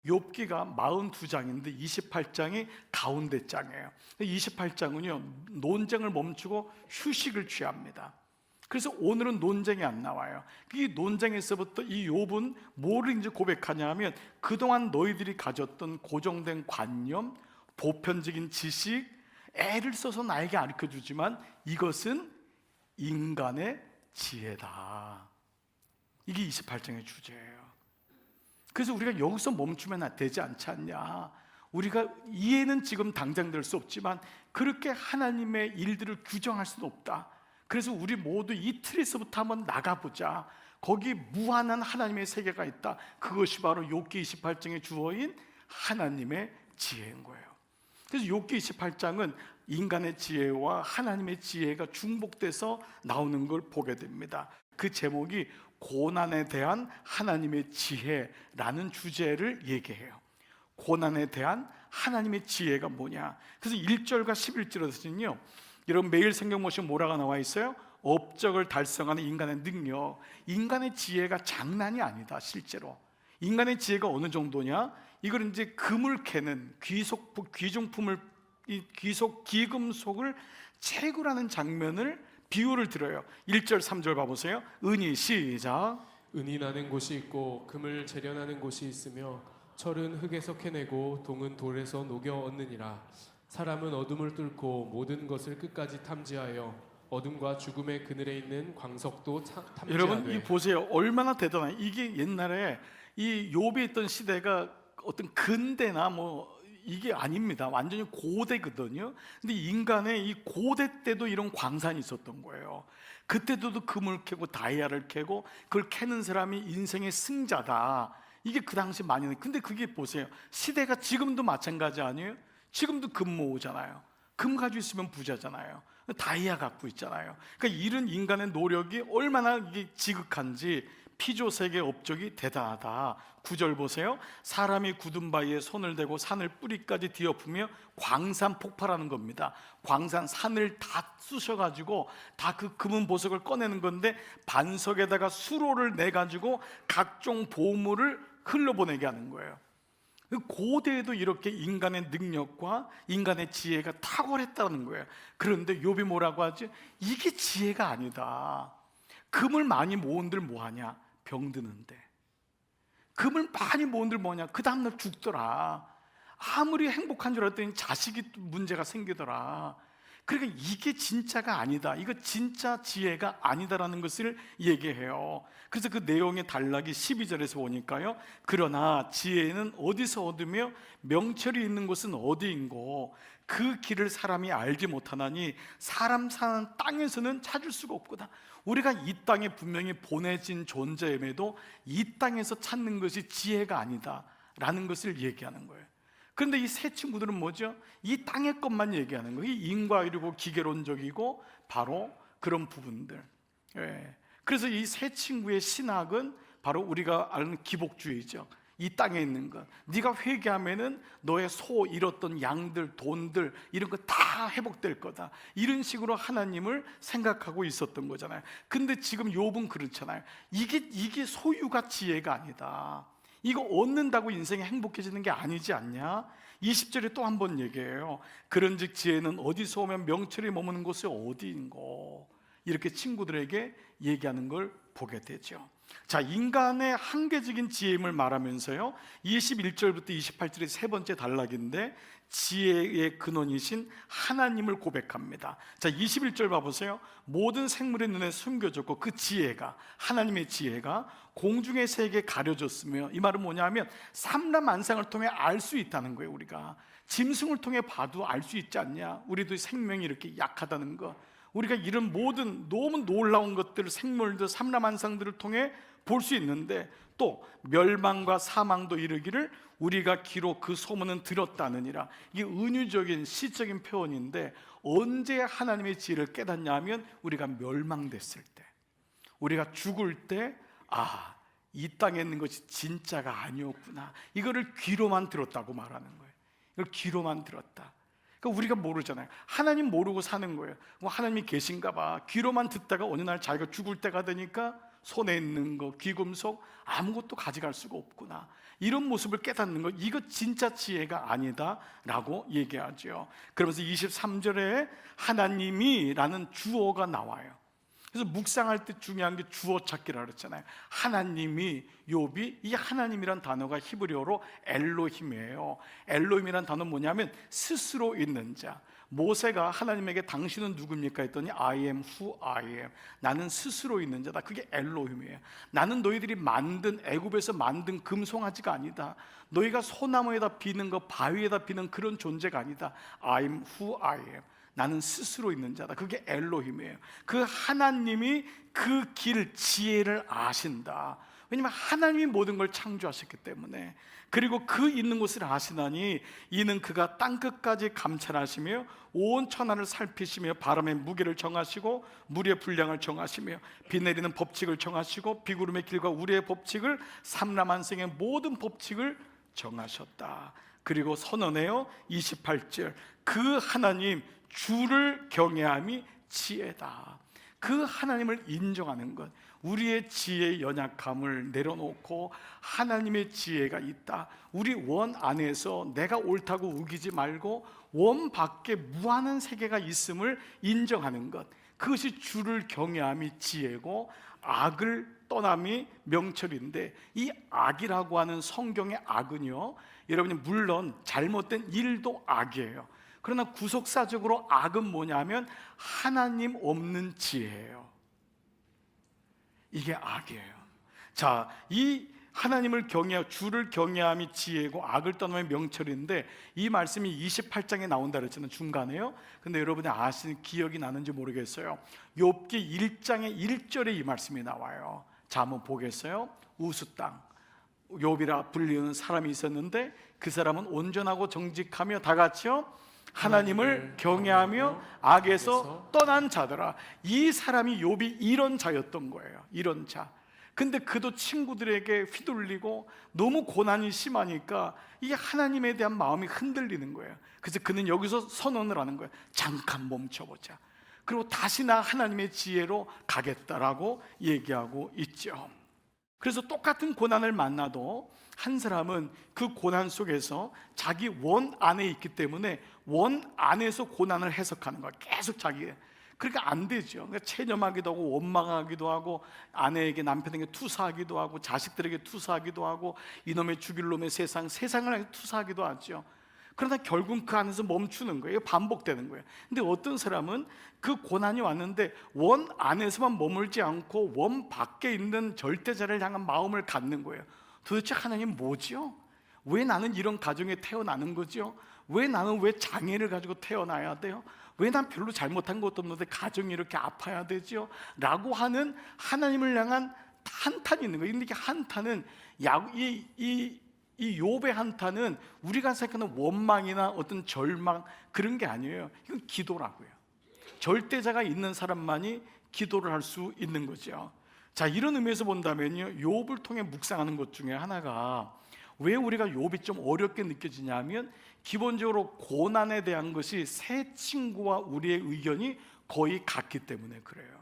욥기가 42장인데 28장이 가운데 장이에요. 28장은요 논쟁을 멈추고 휴식을 취합니다. 그래서 오늘은 논쟁이 안 나와요. 이 논쟁에서부터 이 욥은 뭐를 이제 고백하냐 하면 그동안 너희들이 가졌던 고정된 관념, 보편적인 지식, 애를 써서 나에게 가르쳐주지만 이것은 인간의 지혜다. 이게 28장의 주제예요. 그래서 우리가 여기서 멈추면 되지 않지 않냐. 우리가 이해는 지금 당장 될 수 없지만 그렇게 하나님의 일들을 규정할 수는 없다. 그래서 우리 모두 이 틀에서부터 한번 나가보자. 거기 무한한 하나님의 세계가 있다. 그것이 바로 욥기 28장의 주어인 하나님의 지혜인 거예요. 그래서 욥기 28장은 인간의 지혜와 하나님의 지혜가 중복돼서 나오는 걸 보게 됩니다. 그 제목이 고난에 대한 하나님의 지혜라는 주제를 얘기해요. 고난에 대한 하나님의 지혜가 뭐냐. 그래서 1절과 11절에서는요 여러분 매일 성경 보시면 뭐라고 나와 있어요? 업적을 달성하는 인간의 능력. 인간의 지혜가 장난이 아니다. 실제로 인간의 지혜가 어느 정도냐? 이걸 이제 금을 캐는 귀중품을, 이 귀속 기금속을 채굴하는 장면을 비유를 들어요. 1절 3절 봐보세요. 은이 시작. 은이 나는 곳이 있고 금을 재련하는 곳이 있으며 철은 흙에서 캐내고 동은 돌에서 녹여 얻느니라. 사람은 어둠을 뚫고 모든 것을 끝까지 탐지하여 어둠과 죽음의 그늘에 있는 광석도 탐지하되. 여러분 이 보세요. 얼마나 대단해. 이게 옛날에 이 욥이 있던 시대가 어떤 근대나 뭐 이게 아닙니다. 완전히 고대거든요. 근데 인간의 이 고대 때도 이런 광산이 있었던 거예요. 그때도 금을 캐고 다이아를 캐고 그걸 캐는 사람이 인생의 승자다. 이게 그 당시 많이. 근데 그게 보세요. 시대가 지금도 마찬가지 아니에요? 지금도 금 모으잖아요. 금 가지고 있으면 부자잖아요. 다이아 갖고 있잖아요. 그러니까 이런 인간의 노력이 얼마나 이게 지극한지 피조세계 업적이 대단하다. 9절 보세요. 사람이 굳은 바위에 손을 대고 산을 뿌리까지 뒤엎으며 광산 폭발하는 겁니다. 광산 산을 다 쑤셔가지고 다 그 금은 보석을 꺼내는 건데 반석에다가 수로를 내가지고 각종 보물을 흘러보내게 하는 거예요. 고대에도 이렇게 인간의 능력과 인간의 지혜가 탁월했다는 거예요. 그런데 욥이 뭐라고 하지? 이게 지혜가 아니다. 금을 많이 모은들 뭐하냐? 병드는데. 금을 많이 모은들 뭐냐? 그 다음날 죽더라. 아무리 행복한 줄 알았더니 자식이 문제가 생기더라. 그러니까 이게 진짜가 아니다. 이거 진짜 지혜가 아니다라는 것을 얘기해요. 그래서 그 내용의 단락이 12절에서 보니까요, 그러나 지혜는 어디서 얻으며 명철이 있는 곳은 어디인고 그 길을 사람이 알지 못하나니 사람 사는 땅에서는 찾을 수가 없구나. 우리가 이 땅에 분명히 보내진 존재임에도 이 땅에서 찾는 것이 지혜가 아니다 라는 것을 얘기하는 거예요. 그런데 이 세 친구들은 뭐죠? 이 땅의 것만 얘기하는 거예요. 인과이고 기계론적이고 바로 그런 부분들. 그래서 이 세 친구의 신학은 바로 우리가 아는 기복주의죠. 이 땅에 있는 것, 네가 회개하면은 너의 소 잃었던 양들, 돈들 이런 거 다 회복될 거다. 이런 식으로 하나님을 생각하고 있었던 거잖아요. 근데 지금 욥은 그렇잖아요. 이게 소유가 지혜가 아니다. 이거 얻는다고 인생이 행복해지는 게 아니지 않냐? 20절에 또 한 번 얘기해요. 그런즉 지혜는 어디서 오면 명철이 머무는 곳이 어디인고, 이렇게 친구들에게 얘기하는 걸 보게 되죠. 자, 인간의 한계적인 지혜임을 말하면서요 21절부터 28절의 세 번째 단락인데 지혜의 근원이신 하나님을 고백합니다. 자, 21절 봐보세요. 모든 생물의 눈에 숨겨졌고 그 지혜가, 하나님의 지혜가 공중의 새에게 가려졌으며, 이 말은 뭐냐면 삼라만상을 통해 알 수 있다는 거예요. 우리가 짐승을 통해 봐도 알 수 있지 않냐? 우리도 생명이 이렇게 약하다는 거, 우리가 이런 모든 너무 놀라운 것들을, 생물들, 삼라만상들을 통해 볼 수 있는데, 또 멸망과 사망도 이르기를 우리가 기록 그 소문은 들었다느니라. 이게 은유적인 시적인 표현인데, 언제 하나님의 지혜를 깨닫냐 하면 우리가 멸망됐을 때, 우리가 죽을 때, 아, 이 땅에 있는 것이 진짜가 아니었구나, 이거를 귀로만 들었다고 말하는 거예요. 이걸 귀로만 들었다. 그러니까 우리가 모르잖아요. 하나님 모르고 사는 거예요. 뭐 하나님이 계신가 봐. 귀로만 듣다가 어느 날 자기가 죽을 때가 되니까 손에 있는 거, 귀금속 아무것도 가져갈 수가 없구나. 이런 모습을 깨닫는 것, 이거 진짜 지혜가 아니다라고 얘기하죠. 그러면서 23절에 하나님이라는 주어가 나와요. 그래서 묵상할 때 중요한 게 주어 찾기라 그랬잖아요. 하나님이, 욥이, 이 하나님이란 단어가 히브리어로 엘로힘이에요. 엘로힘이란 단어는 뭐냐면 스스로 있는 자. 모세가 하나님에게 당신은 누굽니까 했더니 I am who I am. 나는 스스로 있는 자다. 그게 엘로힘이에요. 나는 너희들이 만든, 애굽에서 만든 금송아지가 아니다. 너희가 소나무에다 비는 거, 바위에다 비는 그런 존재가 아니다. I am who I am. 나는 스스로 있는 자다. 그게 엘로힘이에요. 그 하나님이 그 길, 지혜를 아신다. 왜냐하면 하나님이 모든 걸 창조하셨기 때문에. 그리고 그 있는 곳을 아시나니 이는 그가 땅끝까지 감찰하시며 온 천하를 살피시며 바람의 무게를 정하시고 물의 분량을 정하시며 비 내리는 법칙을 정하시고 비구름의 길과 우리의 법칙을 삼라만생의 모든 법칙을 정하셨다. 그리고 선언해요. 28절, 그 하나님 주를 경외함이 지혜다. 그 하나님을 인정하는 것, 우리의 지혜의 연약함을 내려놓고 하나님의 지혜가 있다. 우리 원 안에서 내가 옳다고 우기지 말고 원 밖에 무한한 세계가 있음을 인정하는 것, 그것이 주를 경외함이 지혜고 악을 떠남이 명철인데, 이 악이라고 하는 성경의 악은요, 여러분이 물론 잘못된 일도 악이에요. 그러나 구속사적으로 악은 뭐냐면 하나님 없는 지혜예요. 이게 악이에요. 자, 이 하나님을 경외하고 주를 경외함이 지혜고 악을 떠나면 명철인데, 이 말씀이 28장에 나온다 그랬잖아요, 중간에요. 근데 여러분이 아시는, 기억이 나는지 모르겠어요. 욥기 1장의 1절에 이 말씀이 나와요. 자, 한번 보겠어요. 우수 땅, 욥이라 불리는 사람이 있었는데 그 사람은 온전하고 정직하며 다 같이요 하나님을 경외하며 악에서 떠난 자더라. 이 사람이 욥이 이런 자였던 거예요. 이런 자. 근데 그도 친구들에게 휘둘리고 너무 고난이 심하니까 이 하나님에 대한 마음이 흔들리는 거예요. 그래서 그는 여기서 선언을 하는 거예요. 잠깐 멈춰보자. 그리고 다시 나 하나님의 지혜로 가겠다라고 얘기하고 있죠. 그래서 똑같은 고난을 만나도 한 사람은 그 고난 속에서 자기 원 안에 있기 때문에 원 안에서 고난을 해석하는 거야. 계속 자기. 그러니까 안 되죠. 그러니까 체념하기도 하고 원망하기도 하고 아내에게, 남편에게 투사하기도 하고 자식들에게 투사하기도 하고 이놈의 죽일 놈의 세상을 투사하기도 하죠. 그러다 결국 그 안에서 멈추는 거예요. 반복되는 거예요. 근데 어떤 사람은 그 고난이 왔는데 원 안에서만 머물지 않고 원 밖에 있는 절대자를 향한 마음을 갖는 거예요. 도대체 하나님 뭐지요? 왜 나는 이런 가정에 태어나는 거죠? 왜 나는 왜 장애를 가지고 태어나야 돼요? 왜 난 별로 잘못한 것도 없는데 가정이 이렇게 아파야 되죠? 라고 하는 하나님을 향한 한탄이 있는 거예요. 근데 이 한탄은 이 욥의 한탄은 우리가 생각하는 원망이나 어떤 절망 그런 게 아니에요. 이건 기도라고요. 절대자가 있는 사람만이 기도를 할 수 있는 거죠. 자, 이런 의미에서 본다면요, 욥을 통해 묵상하는 것 중에 하나가, 왜 우리가 욥이 좀 어렵게 느껴지냐면 기본적으로 고난에 대한 것이 새 친구와 우리의 의견이 거의 같기 때문에 그래요.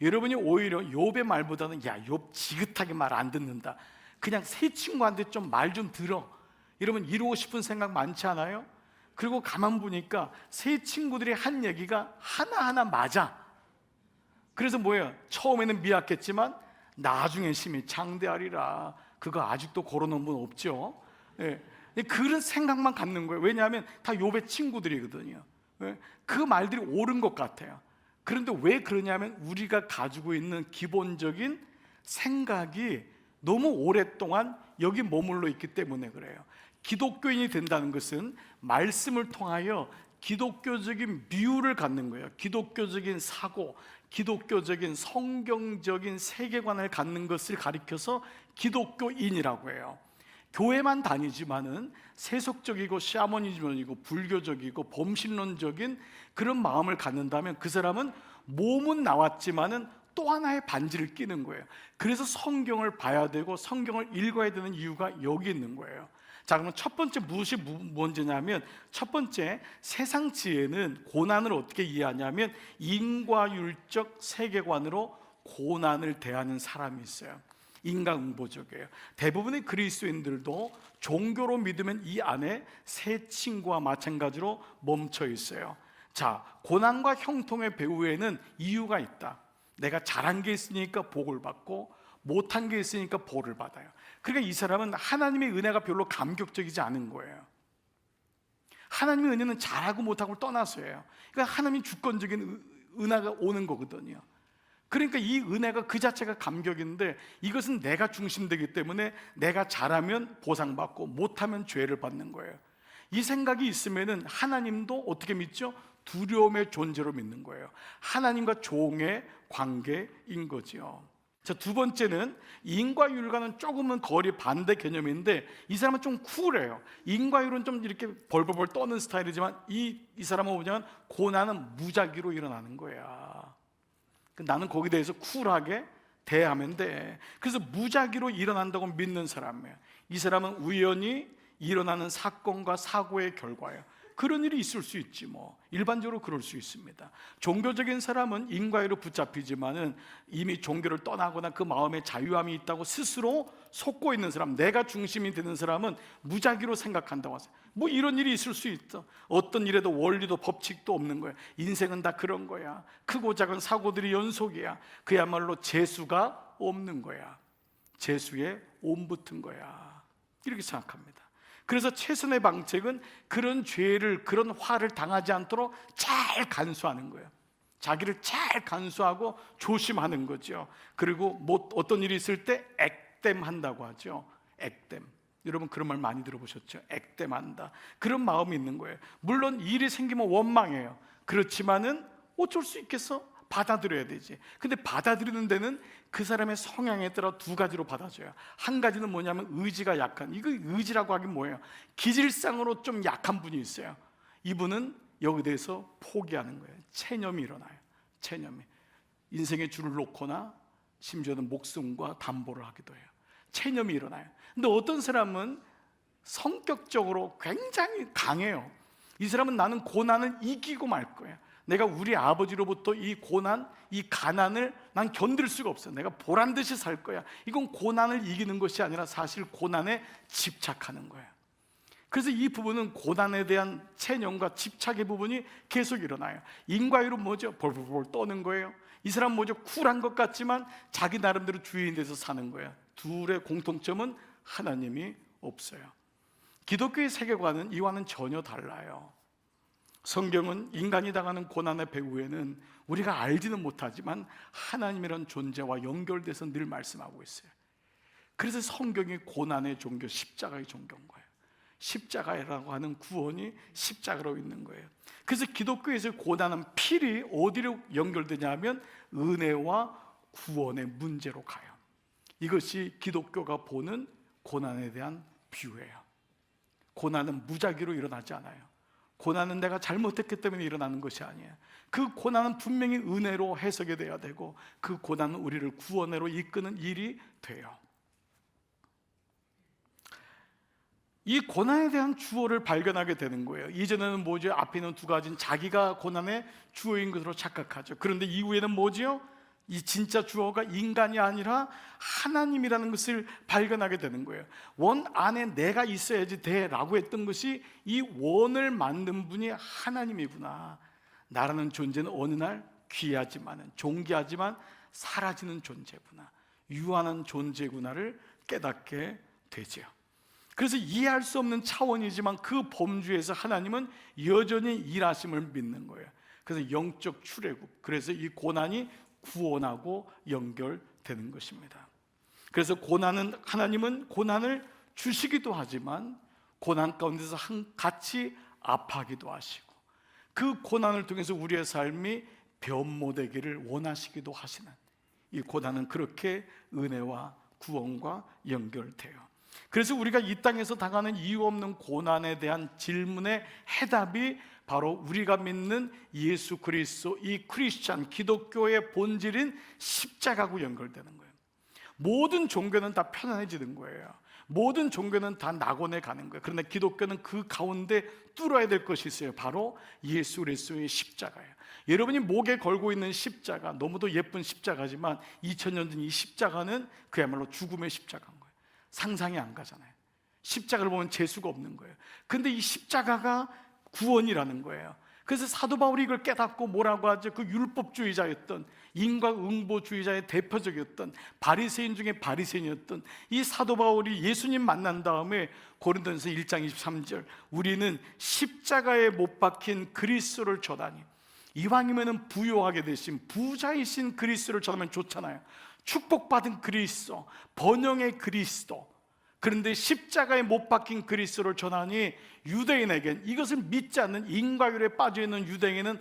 여러분이 오히려 욥의 말보다는 야, 욥 지긋하게 말 안 듣는다, 그냥 새 친구한테 좀 말 좀 들어, 여러분 이루고 싶은 생각 많지 않아요? 그리고 가만 보니까 새 친구들이 한 얘기가 하나하나 맞아. 그래서 뭐예요? 처음에는 미약했지만 나중에 심히 창대하리라. 그거 아직도 걸어놓은 분 없죠? 예. 그런 생각만 갖는 거예요. 왜냐하면 다 욥의 친구들이거든요. 예. 그 말들이 옳은 것 같아요. 그런데 왜 그러냐면 우리가 가지고 있는 기본적인 생각이 너무 오랫동안 여기 머물러 있기 때문에 그래요. 기독교인이 된다는 것은 말씀을 통하여 기독교적인 뷰를 갖는 거예요. 기독교적인 사고, 기독교적인 성경적인 세계관을 갖는 것을 가리켜서 기독교인이라고 해요. 교회만 다니지만은 세속적이고 샤머니즘이고 불교적이고 범신론적인 그런 마음을 갖는다면 그 사람은 몸은 나왔지만은 또 하나의 반지를 끼는 거예요. 그래서 성경을 봐야 되고 성경을 읽어야 되는 이유가 여기 있는 거예요. 자, 그러면 첫 번째 무엇이 문제냐면, 첫 번째, 세상 지혜는 고난을 어떻게 이해하냐면 인과율적 세계관으로 고난을 대하는 사람이 있어요. 인간응보적이에요. 대부분의 그리스도인들도 종교로 믿으면 이 안에 새 친구와 마찬가지로 멈춰 있어요. 자, 고난과 형통의 배후에는 이유가 있다. 내가 잘한 게 있으니까 복을 받고 못한 게 있으니까 벌을 받아요. 그러니까 이 사람은 하나님의 은혜가 별로 감격적이지 않은 거예요. 하나님의 은혜는 잘하고 못하고를 떠나서예요. 그러니까 하나님이 주권적인 은혜가 오는 거거든요. 그러니까 이 은혜가 그 자체가 감격인데, 이것은 내가 중심되기 때문에 내가 잘하면 보상받고 못하면 죄를 받는 거예요. 이 생각이 있으면은 하나님도 어떻게 믿죠? 두려움의 존재로 믿는 거예요. 하나님과 종의 관계인 거죠. 자, 두 번째는 인과율과는 조금은 거리 반대 개념인데, 이 사람은 좀 쿨해요. 인과율은 좀 이렇게 벌벌벌 떠는 스타일이지만 이 사람은 뭐냐면 고난은 무작위로 일어나는 거야. 나는 거기에 대해서 쿨하게 대하면 돼. 그래서 무작위로 일어난다고 믿는 사람이에요. 이 사람은 우연히 일어나는 사건과 사고의 결과예요. 그런 일이 있을 수 있지 뭐. 일반적으로 그럴 수 있습니다. 종교적인 사람은 인과의로 붙잡히지만은 이미 종교를 떠나거나 그 마음에 자유함이 있다고 스스로 속고 있는 사람, 내가 중심이 되는 사람은 무작위로 생각한다고 하세요. 뭐 이런 일이 있을 수 있어. 어떤 일에도 원리도 법칙도 없는 거야. 인생은 다 그런 거야. 크고 작은 사고들이 연속이야. 그야말로 재수가 없는 거야. 재수에 온 붙은 거야. 이렇게 생각합니다. 그래서 최선의 방책은 그런 죄를, 그런 화를 당하지 않도록 잘 간수하는 거예요. 자기를 잘 간수하고 조심하는 거죠. 그리고 뭐 어떤 일이 있을 때 액땜한다고 하죠. 액땜. 여러분 그런 말 많이 들어보셨죠? 액땜한다. 그런 마음이 있는 거예요. 물론 일이 생기면 원망해요. 그렇지만은 어쩔 수 있겠어? 받아들여야 되지. 근데 받아들이는 데는 그 사람의 성향에 따라 두 가지로 받아줘요. 한 가지는 뭐냐면 의지가 약한, 이거 의지라고 하긴 뭐예요? 기질상으로 좀 약한 분이 있어요. 이분은 여기에 대해서 포기하는 거예요. 체념이 일어나요. 체념이. 인생의 줄을 놓거나 심지어는 목숨과 담보를 하기도 해요. 체념이 일어나요. 근데 어떤 사람은 성격적으로 굉장히 강해요. 이 사람은 나는 고난을 이기고 말 거야. 내가 우리 아버지로부터 이 고난, 이 가난을 난 견딜 수가 없어. 내가 보란 듯이 살 거야. 이건 고난을 이기는 것이 아니라 사실 고난에 집착하는 거야. 그래서 이 부분은 고난에 대한 체념과 집착의 부분이 계속 일어나요. 인과율은 뭐죠? 벌벌벌 떠는 거예요. 이 사람 뭐죠? 쿨한 것 같지만 자기 나름대로 주인이 돼서 사는 거야. 둘의 공통점은 하나님이 없어요. 기독교의 세계관은 이와는 전혀 달라요. 성경은 인간이 당하는 고난의 배후에는 우리가 알지는 못하지만 하나님이란 존재와 연결돼서 늘 말씀하고 있어요. 그래서 성경이 고난의 종교, 십자가의 종교인 거예요. 십자가라고 하는 구원이 십자가로 있는 거예요. 그래서 기독교에서 고난은 필히 어디로 연결되냐면 은혜와 구원의 문제로 가요. 이것이 기독교가 보는 고난에 대한 비유예요. 고난은 무작위로 일어나지 않아요. 고난은 내가 잘못했기 때문에 일어나는 것이 아니에요. 그 고난은 분명히 은혜로 해석이 돼야 되고, 그 고난은 우리를 구원으로 이끄는 일이 돼요. 이 고난에 대한 주어를 발견하게 되는 거예요. 이전에는 뭐죠? 앞에 있는 두 가지는 자기가 고난의 주어인 것으로 착각하죠. 그런데 이후에는 뭐죠? 이 진짜 주어가 인간이 아니라 하나님이라는 것을 발견하게 되는 거예요. 원 안에 내가 있어야지 돼라고 했던 것이 이 원을 만든 분이 하나님이구나. 나라는 존재는 어느 날 귀하지만, 존귀하지만 사라지는 존재구나, 유한한 존재구나를 깨닫게 되죠. 그래서 이해할 수 없는 차원이지만 그 범주에서 하나님은 여전히 일하심을 믿는 거예요. 그래서 영적 출애굽, 그래서 이 고난이 구원하고 연결되는 것입니다. 그래서 하나님은 고난을 주시기도 하지만 고난 가운데서 같이 아파하기도 하시고, 그 고난을 통해서 우리의 삶이 변모되기를 원하시기도 하시는, 이 고난은 그렇게 은혜와 구원과 연결돼요. 그래서 우리가 이 땅에서 당하는 이유 없는 고난에 대한 질문의 해답이 바로 우리가 믿는 예수 그리스도, 이 크리스찬 기독교의 본질인 십자가하고 연결되는 거예요. 모든 종교는 다 편안해지는 거예요. 모든 종교는 다 낙원에 가는 거예요. 그런데 기독교는 그 가운데 뚫어야 될 것이 있어요. 바로 예수 그리스도의 십자가예요. 여러분이 목에 걸고 있는 십자가, 너무도 예쁜 십자가지만 2000년 전 이 십자가는 그야말로 죽음의 십자가인 거예요. 상상이 안 가잖아요. 십자가를 보면 재수가 없는 거예요. 근데 이 십자가가 구원이라는 거예요. 그래서 사도 바울이 이걸 깨닫고 뭐라고 하죠? 그 율법주의자였던, 인과응보주의자의 대표적이었던, 바리새인 중에 바리새인이었던 이 사도 바울이 예수님 만난 다음에 고린도전서 1장 23절, 우리는 십자가에 못 박힌 그리스도를 전하니, 이왕이면 부요하게 되신 부자이신 그리스도를 전하면 좋잖아요. 축복받은 그리스도, 번영의 그리스도. 그런데 십자가에 못 박힌 그리스도를 전하니 유대인에겐, 이것을 믿지 않는 인과율에 빠져있는 유대인에게는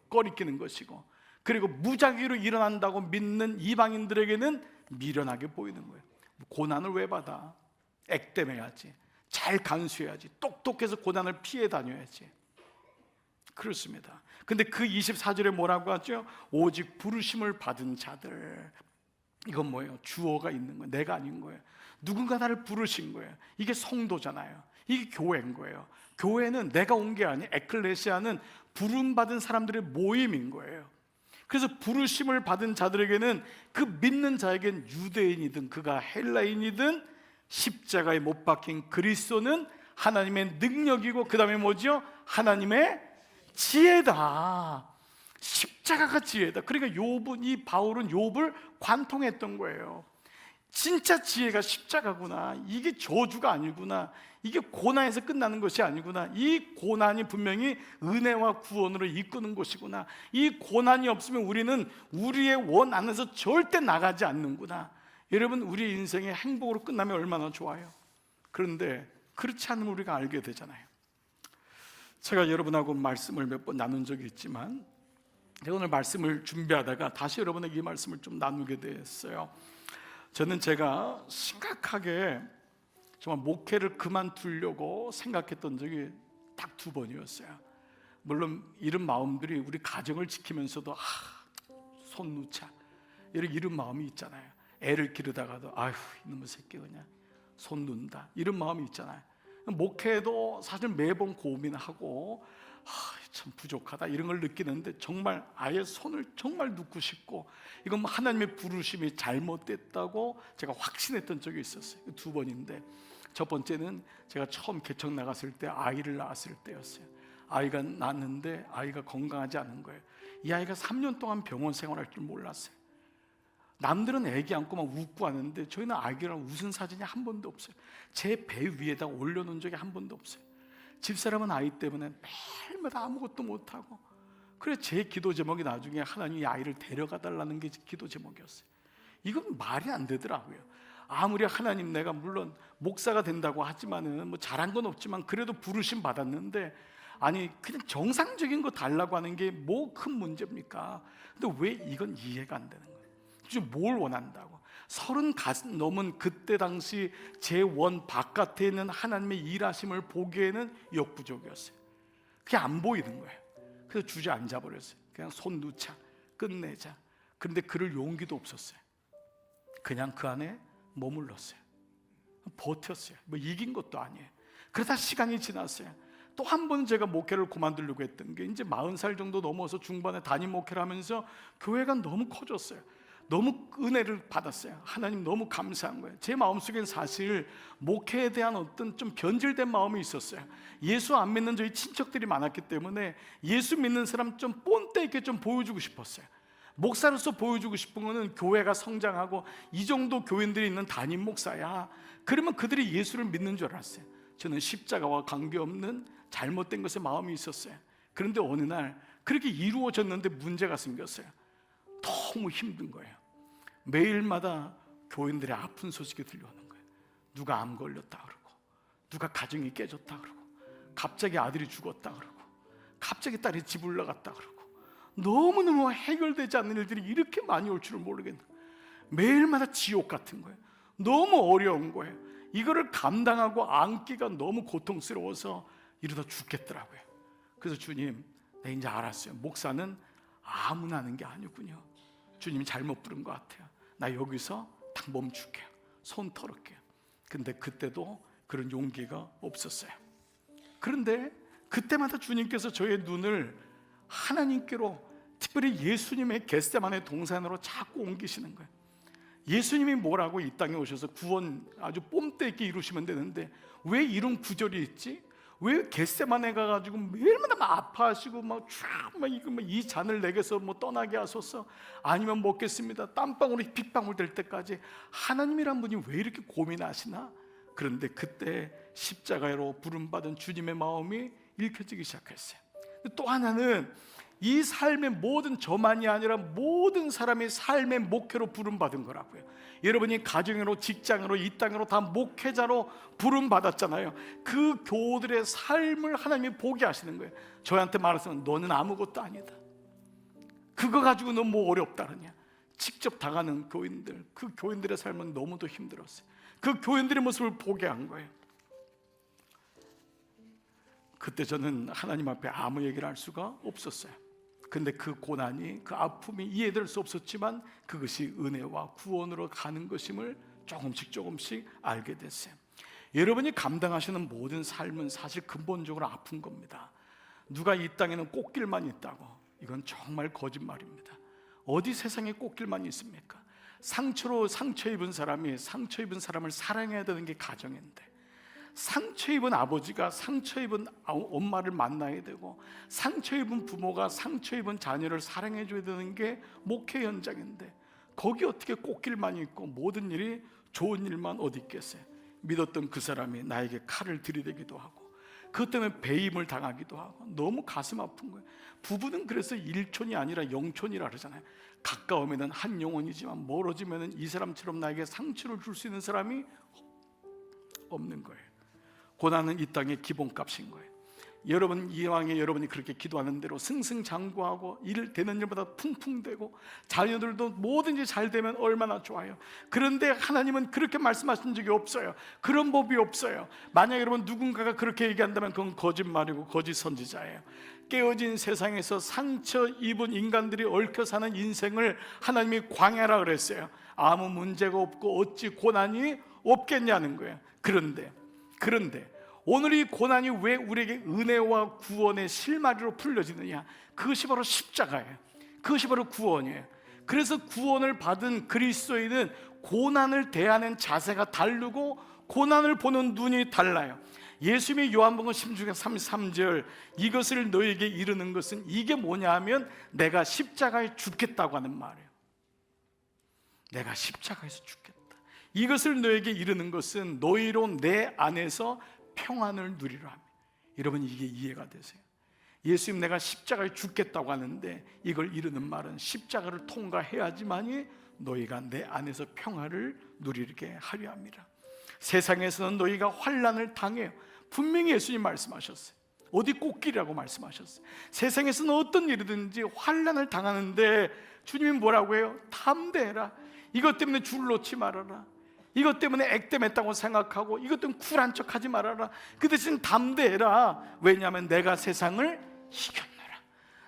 꺼리끼는 것이고, 그리고 무작위로 일어난다고 믿는 이방인들에게는 미련하게 보이는 거예요. 고난을 왜 받아? 액땜해야지, 잘 간수해야지, 똑똑해서 고난을 피해 다녀야지. 그렇습니다. 근데 그 24절에 뭐라고 하죠? 오직 부르심을 받은 자들. 이건 뭐예요? 주어가 있는 거예요. 내가 아닌 거예요. 누군가 나를 부르신 거예요. 이게 성도잖아요. 이게 교회인 거예요. 교회는 내가 온 게 아니에요. 에클레시아는 부름받은 사람들의 모임인 거예요. 그래서 부르심을 받은 자들에게는, 그 믿는 자에겐 유대인이든 그가 헬라인이든 십자가에 못 박힌 그리스도는 하나님의 능력이고, 그 다음에 뭐죠? 하나님의 지혜다. 십자가가 지혜다. 그러니까 이 바울은 욥을 관통했던 거예요. 진짜 지혜가 십자가구나. 이게 저주가 아니구나. 이게 고난에서 끝나는 것이 아니구나. 이 고난이 분명히 은혜와 구원으로 이끄는 것이구나. 이 고난이 없으면 우리는 우리의 원 안에서 절대 나가지 않는구나. 여러분, 우리 인생의 행복으로 끝나면 얼마나 좋아요. 그런데 그렇지 않으면 우리가 알게 되잖아요. 제가 여러분하고 말씀을 몇 번 나눈 적이 있지만, 제가 오늘 말씀을 준비하다가 다시 여러분에게 이 말씀을 좀 나누게 됐어요. 저는 제가 심각하게 정말 목회를 그만두려고 생각했던 적이 딱 2번이었어요. 물론 이런 마음들이 우리 가정을 지키면서도 손 놓자, 이런 마음이 있잖아요. 애를 기르다가도 아휴 이놈의 새끼 그냥 손 놓는다, 이런 마음이 있잖아요. 목회도 사실 매번 고민하고 참 부족하다 이런 걸 느끼는데, 정말 아예 손을 정말 놓고 싶고, 이건 하나님의 부르심이 잘못됐다고 제가 확신했던 적이 있었어요. 2번인데, 첫 번째는 제가 처음 개척 나갔을 때, 아이를 낳았을 때였어요. 아이가 낳았는데 아이가 건강하지 않은 거예요. 이 아이가 3년 동안 병원 생활할 줄 몰랐어요. 남들은 애기 안고 막 웃고 하는데 저희는 아기랑 웃은 사진이 한 번도 없어요. 제 배 위에다 올려놓은 적이 한 번도 없어요. 집사람은 아이 때문에 매일마다 아무것도 못하고, 그래서 제 기도 제목이 나중에 하나님이 아이를 데려가 달라는 게 기도 제목이었어요. 이건 말이 안 되더라고요. 아무리 하나님, 내가 물론 목사가 된다고 하지만은 뭐 잘한 건 없지만 그래도 부르심 받았는데, 아니 그냥 정상적인 거 달라고 하는 게 뭐 큰 문제입니까? 근데 왜 이건 이해가 안 되는 거예요? 뭘 원한다고? 30 넘은 그때 당시 제 원 바깥에 있는 하나님의 일하심을 보기에는 역부족이었어요. 그게 안 보이는 거예요. 그래서 주저앉아 버렸어요. 그냥 손 놓자, 끝내자. 그런데 그럴 용기도 없었어요. 그냥 그 안에 머물렀어요. 버텼어요. 뭐 이긴 것도 아니에요. 그러다 시간이 지났어요. 또 한 번 제가 목회를 그만두려고 했던 게, 이제 40살 정도 넘어서 중반에 담임 목회를 하면서 교회가 너무 커졌어요. 너무 은혜를 받았어요. 하나님 너무 감사한 거예요. 제 마음속엔 사실 목회에 대한 어떤 좀 변질된 마음이 있었어요. 예수 안 믿는 저희 친척들이 많았기 때문에 예수 믿는 사람 좀 본때 있게 좀 보여주고 싶었어요. 목사로서 보여주고 싶은 거는 교회가 성장하고 이 정도 교인들이 있는 담임 목사야, 그러면 그들이 예수를 믿는 줄 알았어요. 저는 십자가와 관계없는 잘못된 것에 마음이 있었어요. 그런데 어느 날 그렇게 이루어졌는데 문제가 생겼어요. 너무 힘든 거예요. 매일마다 교인들의 아픈 소식이 들려오는 거예요. 누가 암 걸렸다 그러고, 누가 가정이 깨졌다 그러고, 갑자기 아들이 죽었다 그러고, 갑자기 딸이 집 올라갔다 그러고, 너무너무 해결되지 않는 일들이 이렇게 많이 올 줄은 모르겠는 거예요. 매일마다 지옥 같은 거예요. 너무 어려운 거예요. 이거를 감당하고 안기가 너무 고통스러워서 이러다 죽겠더라고요. 그래서 주님, 내 이제 알았어요. 목사는 아무나 하는 게 아니군요. 주님이 잘못 부른 것 같아요. 나 여기서 딱 멈출게요. 손 털을게요. 근데 그때도 그런 용기가 없었어요. 그런데 그때마다 주님께서 저의 눈을 하나님께로, 특별히 예수님의 겟세마네 동산으로 자꾸 옮기시는 거예요. 예수님이 뭐라고 이 땅에 오셔서 구원 아주 뽐때 있게 이루시면 되는데 왜 이런 구절이 있지? 왜 겟세마네 가가지고 얼마나 막 아파하시고 이 잔을 내게서 떠나게 하소서, 아니면 먹겠습니다, 땀방울이 핏방울 될 때까지 하나님이란 분이 왜 이렇게 고민하시나? 그런데 그때 십자가로 부름받은 주님의 마음이 읽혀지기 시작했어요. 또 하나는 이 삶의 모든, 저만이 아니라 모든 사람이 삶의 목회로 부름받은 거라고요. 여러분이 가정으로, 직장으로, 이 땅으로 다 목회자로 부름받았잖아요. 그 교우들의 삶을 하나님이 보게 하시는 거예요. 저한테 말했으면 너는 아무것도 아니다, 그거 가지고 너 뭐 어렵다 그러냐. 직접 당하는 교인들, 그 교인들의 삶은 너무도 힘들었어요. 그 교인들의 모습을 보게 한 거예요. 그때 저는 하나님 앞에 아무 얘기를 할 수가 없었어요. 근데 그 고난이, 그 아픔이 이해될 수 없었지만 그것이 은혜와 구원으로 가는 것임을 조금씩 알게 됐어요. 여러분이 감당하시는 모든 삶은 사실 근본적으로 아픈 겁니다. 누가 이 땅에는 꽃길만 있다고, 이건 정말 거짓말입니다. 어디 세상에 꽃길만 있습니까? 상처 입은 사람이 상처 입은 사람을 사랑해야 되는 게 가정인데, 상처 입은 아버지가 상처 입은 엄마를 만나야 되고, 상처 입은 부모가 상처 입은 자녀를 사랑해 줘야 되는 게 목회 현장인데, 거기 어떻게 꽃길만 있고 모든 일이 좋은 일만 어디 있겠어요? 믿었던 그 사람이 나에게 칼을 들이대기도 하고, 그것 때문에 배임을 당하기도 하고, 너무 가슴 아픈 거예요. 부부는 그래서 일촌이 아니라 영촌이라 그러잖아요. 가까우면 한 영혼이지만 멀어지면 이 사람처럼 나에게 상처를 줄 수 있는 사람이 없는 거예요. 고난은 이 땅의 기본값인 거예요. 여러분, 이왕에 여러분이 그렇게 기도하는 대로 승승장구하고 일 되는 일보다 풍풍되고 자녀들도 뭐든지 잘 되면 얼마나 좋아요. 그런데 하나님은 그렇게 말씀하신 적이 없어요. 그런 법이 없어요. 만약 여러분 누군가가 그렇게 얘기한다면 그건 거짓말이고 거짓 선지자예요. 깨어진 세상에서 상처 입은 인간들이 얽혀 사는 인생을 하나님이 광야라 그랬어요. 아무 문제가 없고 어찌 고난이 없겠냐는 거예요. 그런데 오늘 이 고난이 왜 우리에게 은혜와 구원의 실마리로 풀려지느냐? 그것이 바로 십자가예요. 그것이 바로 구원이에요. 그래서 구원을 받은 그리스도인은 고난을 대하는 자세가 다르고 고난을 보는 눈이 달라요. 예수님이 요한복음 16장 33절, 이것을 너에게 이르는 것은, 이게 뭐냐 하면 내가 십자가에 죽겠다고 하는 말이에요. 내가 십자가에서 죽겠다. 이것을 너에게 이르는 것은 너희로 내 안에서 평안을 누리라 합니다. 여러분, 이게 이해가 되세요? 예수님, 내가 십자가에 죽겠다고 하는데 이걸 이르는 말은 십자가를 통과해야지만이 너희가 내 안에서 평안을 누리게 하려 합니다. 세상에서는 너희가 환난을 당해요. 분명히 예수님 말씀하셨어요. 어디 꽃길이라고 말씀하셨어요. 세상에서는 어떤 일이든지 환난을 당하는데 주님이 뭐라고 해요? 담대해라. 이것 때문에 줄 놓지 말아라. 이것 때문에 액땜했다고 생각하고 이것 때문에 쿨한 척하지 말아라. 그 대신 담대해라. 왜냐하면 내가 세상을 이겼노라.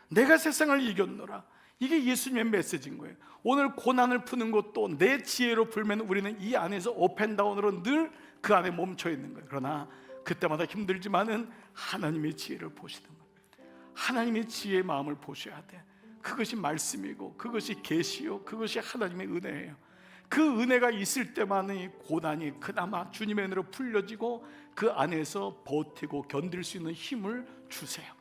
내가 세상을 이겼노라. 이게 예수님의 메시지인 거예요. 오늘 고난을 푸는 것도 내 지혜로 풀면 우리는 이 안에서 업앤다운으로 늘 그 안에 멈춰 있는 거예요. 그러나 그때마다 힘들지만은 하나님의 지혜를 보시는 거예요. 하나님의 지혜의 마음을 보셔야 돼. 그것이 말씀이고 그것이 계시요 그것이 하나님의 은혜예요. 그 은혜가 있을 때만이 고난이 그나마 주님의 은혜로 풀려지고 그 안에서 버티고 견딜 수 있는 힘을 주세요.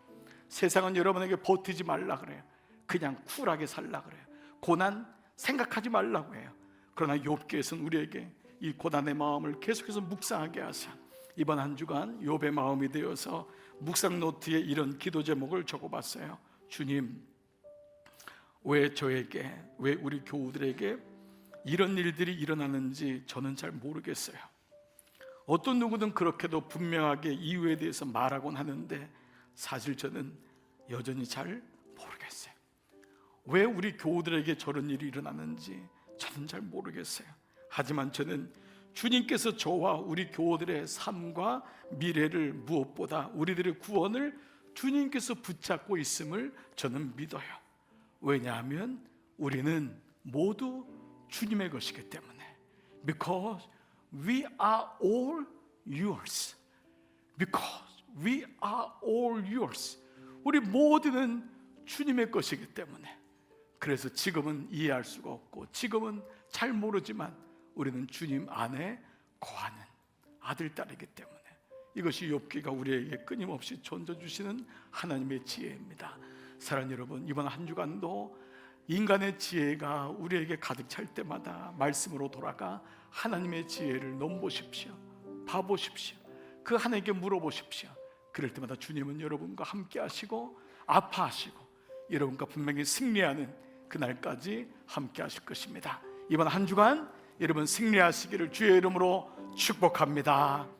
세상은 여러분에게 버티지 말라 그래요. 그냥 쿨하게 살라 그래요. 고난 생각하지 말라고 해요. 그러나 욥기에서는 우리에게 이 고난의 마음을 계속해서 묵상하게 하사 이번 한 주간 욥의 마음이 되어서 묵상 노트에 이런 기도 제목을 적어봤어요. 주님, 왜 저에게, 왜 우리 교우들에게 이런 일들이 일어나는지 저는 잘 모르겠어요. 어떤 누구든 그렇게도 분명하게 이유에 대해서 말하곤 하는데 사실 저는 여전히 잘 모르겠어요. 왜 우리 교우들에게 저런 일이 일어나는지 저는 잘 모르겠어요. 하지만 저는 주님께서 저와 우리 교우들의 삶과 미래를 무엇보다 우리들의 구원을 주님께서 붙잡고 있음을 저는 믿어요. 왜냐하면 우리는 모두 주님의 것이기 때문에. Because we are all yours. Because we are all yours. 우리 모두는 주님의 것이기 때문에, 그래서 지금은 이해할 수가 없고 지금은 잘 모르지만 우리는 주님 안에 거하는 아들, 딸이기 때문에 이것이 욥기가 우리에게 끊임없이 던져주시는 하나님의 지혜입니다. 사랑하는 여러분, 이번 한 주간도 인간의 지혜가 우리에게 가득 찰 때마다 말씀으로 돌아가 하나님의 지혜를 넘보십시오. 봐보십시오. 그 하나님께 물어보십시오. 그럴 때마다 주님은 여러분과 함께 하시고 아파하시고 여러분과 분명히 승리하는 그날까지 함께 하실 것입니다. 이번 한 주간 여러분 승리하시기를 주의 이름으로 축복합니다.